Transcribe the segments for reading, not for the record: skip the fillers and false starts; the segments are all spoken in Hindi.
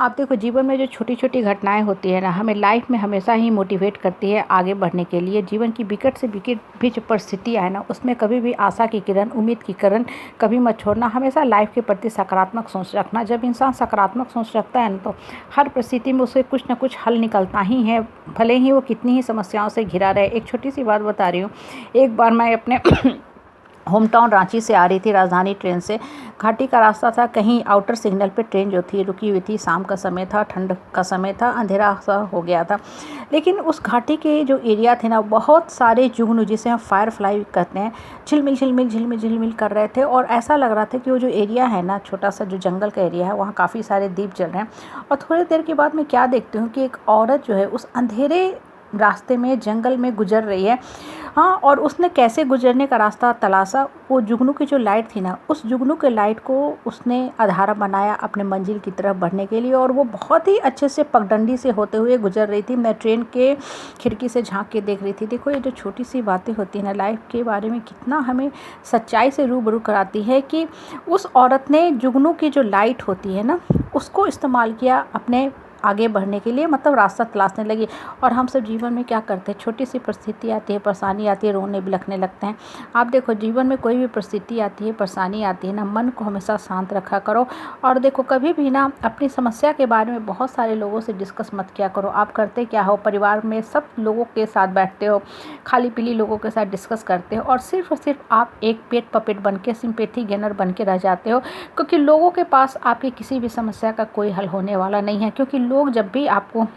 आप देखो जीवन में जो छोटी-छोटी घटनाएँ होती हैं ना, हमें लाइफ में हमेशा ही मोटिवेट करती है आगे बढ़ने के लिए। जीवन की विकट से विकट भी जो परिस्थितियाँ है ना, उसमें कभी भी आशा की किरण, उम्मीद की किरण कभी मत छोड़ना। हमेशा लाइफ के प्रति सकारात्मक सोच रखना। जब इंसान सकारात्मक सोच रखता है ना, तो हर परिस्थिति में उसे कुछ न कुछ हल निकलता ही है, भले ही वो कितनी ही समस्याओं से घिरा रहे। एक छोटी-सी बात बता रही हूँ। एक बार मैं अपने होम टाउन रांची से आ रही थी राजधानी ट्रेन से। घाटी का रास्ता था, कहीं आउटर सिग्नल पे ट्रेन जो थी रुकी हुई थी। शाम का समय था, ठंड का समय था, अंधेरा सा हो गया था। लेकिन उस घाटी के जो एरिया थे ना, बहुत सारे जुगनू, जिसे हम फायर फ्लाई कहते हैं, झिलमिल झिलमिल झिलमिल झिलमिल कर रहे थे। और ऐसा लग रहा था कि वो जो एरिया है ना, छोटा सा जो जंगल का एरिया है, वहाँ काफ़ी सारे दीप जल रहे हैं। और थोड़ी देर के बाद मैं क्या देखती हूँ कि एक औरत जो है उस अंधेरे रास्ते में, जंगल में गुजर रही है। हाँ, और उसने कैसे गुजरने का रास्ता तलाशा, वो जुगनू की जो लाइट थी ना, उस जुगनू के लाइट को उसने आधार बनाया अपने मंजिल की तरफ बढ़ने के लिए। और वो बहुत ही अच्छे से पगडंडी से होते हुए गुजर रही थी। मैं ट्रेन के खिड़की से झांक के देख रही थी। देखो, ये जो छोटी सी बातें होती हैं ना, लाइफ के बारे में कितना हमें सच्चाई से रूबरू कराती है कि उस औरत ने जुगनू की जो लाइट होती है ना, उसको इस्तेमाल किया अपने आगे बढ़ने के लिए, मतलब रास्ता तलाशने लगी। और हम सब जीवन में क्या करते हैं, छोटी सी परिस्थिति आती है, परेशानी आती है, रोने बिलखने लगते हैं। आप देखो, जीवन में कोई भी परिस्थिति आती है, परेशानी आती है ना, मन को हमेशा शांत रखा करो। और देखो, कभी भी ना अपनी समस्या के बारे में बहुत सारे लोगों से डिस्कस मत किया करो। आप करते क्या हो, परिवार में सब लोगों के साथ बैठते हो, खाली पीली लोगों के साथ डिस्कस करते हो, और सिर्फ आप एक पेट पपेट बन के, सिंपैथी गेनर बन के रह जाते हो। क्योंकि लोगों के पास आपकी किसी भी समस्या का कोई हल होने वाला नहीं है। क्योंकि लोग जब भी आपको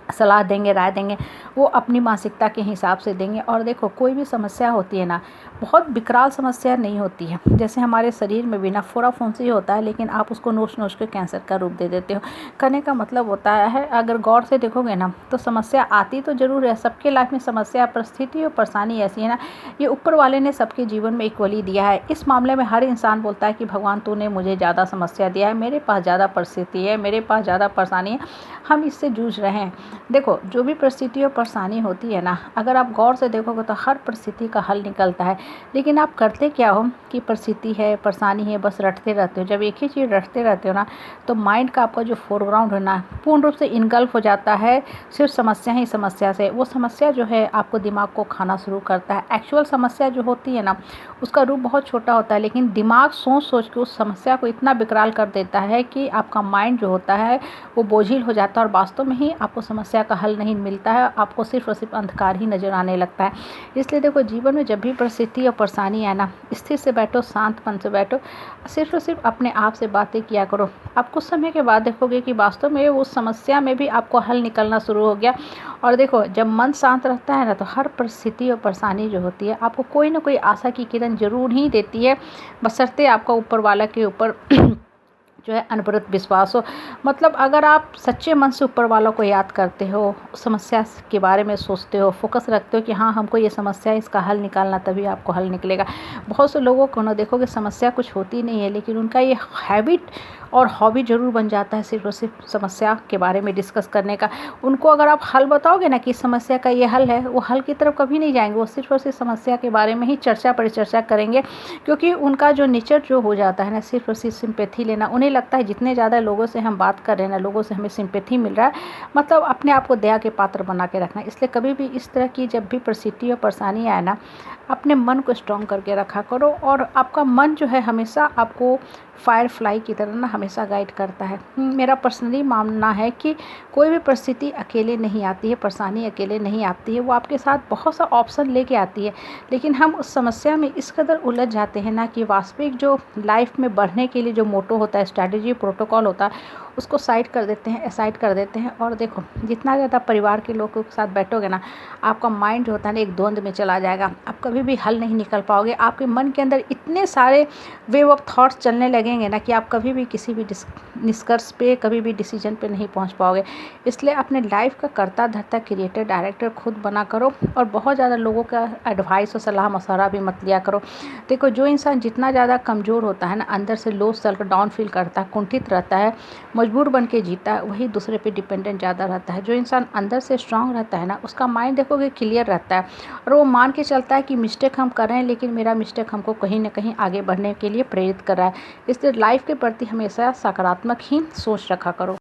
सलाह देंगे, राय देंगे, वो अपनी मानसिकता के हिसाब से देंगे। और देखो, कोई भी समस्या होती है ना, बहुत विकराल समस्या नहीं होती है। जैसे हमारे शरीर में भी ना फोड़ा फुंसी होता है, लेकिन आप उसको नोच नोच के कैंसर का रूप दे देते हो। कहने का मतलब होता है, अगर गौर से देखोगे ना, तो समस्या आती तो ज़रूर है। सबके लाइफ में समस्या, परिस्थिति और परेशानी ऐसी है ना, ये ऊपर वाले ने सबके जीवन में इक्वली दिया है। इस मामले में हर इंसान बोलता है कि भगवान तूने मुझे ज़्यादा समस्या दिया है, मेरे पास ज़्यादा परिस्थिति है, मेरे पास ज़्यादा परेशानी है, हम इससे जूझ रहे हैं। देखो, जो भी परिस्थिति और परेशानी होती है ना, अगर आप गौर से देखोगे तो हर परिस्थिति का हल निकलता है। लेकिन आप करते क्या हो कि परिस्थिति है, परेशानी है, बस रटते रहते हो। जब एक ही चीज़ रटते रहते हो ना, तो माइंड का आपका जो फोरग्राउंड है ना, पूर्ण रूप से इनगल्फ हो जाता है सिर्फ समस्या ही समस्या से। वो समस्या जो है आपको दिमाग को खाना शुरू करता है। एक्चुअल समस्या जो होती है ना, उसका रूप बहुत छोटा होता है, लेकिन दिमाग सोच सोच के उस समस्या को इतना विकराल कर देता है कि आपका माइंड जो होता है वो बोझिल हो जाता है, और वास्तव में ही आपको समस्या का हल नहीं मिलता है। आपको सिर्फ और सिर्फ अंधकार ही नजर आने लगता है। इसलिए देखो, जीवन में जब भी परिस्थिति और परेशानी आए ना, स्थिर से बैठो, शांत मन से बैठो, सिर्फ और सिर्फ अपने आप से बातें किया करो। आप कुछ समय के बाद देखोगे कि वास्तव में उस समस्या में भी आपको हल निकलना शुरू हो गया। और देखो, जब मन शांत रहता है ना, तो हर परिस्थिति और परेशानी जो होती है आपको कोई ना कोई आशा की किरण जरूर ही देती है, बशर्ते आपका ऊपर वाला के ऊपर जो है अनवरत विश्वास हो। मतलब अगर आप सच्चे मन से ऊपर वालों को याद करते हो, समस्या के बारे में सोचते हो, फोकस रखते हो कि हाँ, हमको ये समस्या है, इसका हल निकालना, तभी आपको हल निकलेगा। बहुत से लोगों को ना देखोगे समस्या कुछ होती नहीं है, लेकिन उनका ये हैबिट और हॉबी ज़रूर बन जाता है सिर्फ और सिर्फ समस्या के बारे में डिस्कस करने का। उनको अगर आप हल बताओगे ना कि समस्या का ये हल है, वो हल की तरफ कभी नहीं जाएंगे। वो सिर्फ और सिर्फ समस्या के बारे में ही चर्चा परिचर्चा करेंगे। क्योंकि उनका जो नेचर जो हो जाता है ना, सिर्फ और सिर्फ सिंपैथी लेना। उन्हें लगता है जितने ज़्यादा लोगों से हम बात कर रहे हैं ना, लोगों से हमें सिंपैथी मिल रहा है, मतलब अपने आप को दया के पात्र बना के रखना। इसलिए कभी भी इस तरह की जब भी परिस्थिति और परेशानी आए ना, अपने मन को स्ट्रॉन्ग करके रखा करो। और आपका मन जो है हमेशा आपको फायर फ्लाई की तरह ना हमेशा गाइड करता है। मेरा पर्सनली मानना है कि कोई भी परिस्थिति अकेले नहीं आती है, परेशानी अकेले नहीं आती है, वो आपके साथ बहुत सा ऑप्शन लेके आती है। लेकिन हम उस समस्या में इस कदर उलझ जाते हैं ना कि वास्तविक जो लाइफ में बढ़ने के लिए जो मोटो होता है, स्ट्रैटेजी, प्रोटोकॉल होता है, उसको साइड कर देते हैं, असाइड कर देते हैं। और देखो, जितना ज़्यादा परिवार के लोगों के साथ बैठोगे ना, आपका माइंड जो होता है ना एक द्वंद्व में चला जाएगा। आप कभी भी हल नहीं निकल पाओगे। आपके मन के अंदर इतने सारे वेव ऑफ थॉट्स चलने लगेंगे ना कि आप कभी भी किसी भी निष्कर्ष पे, कभी भी डिसीजन पे नहीं पहुंच पाओगे। इसलिए अपने लाइफ का कर्ता धर्ता, क्रिएटर, डायरेक्टर खुद बना करो। और बहुत ज़्यादा लोगों का एडवाइस और सलाह मशवरा भी मत लिया करो। देखो, जो इंसान जितना ज़्यादा कमज़ोर होता है ना, अंदर से लो सेल्फ डाउन फील करता है, कुंठित रहता है, मजबूर बन के जीता है, वही दूसरे पे डिपेंडेंट ज़्यादा रहता है। जो इंसान अंदर से स्ट्रांग रहता है ना, उसका माइंड देखोगे क्लियर रहता है, और वो मान के चलता है कि मिस्टेक हम कर रहे हैं, लेकिन मेरा मिस्टेक हमको कहीं ना कहीं आगे बढ़ने के लिए प्रेरित कर रहा है। इसलिए लाइफ के प्रति हमेशा सकारात्मक ही सोच रखा करो।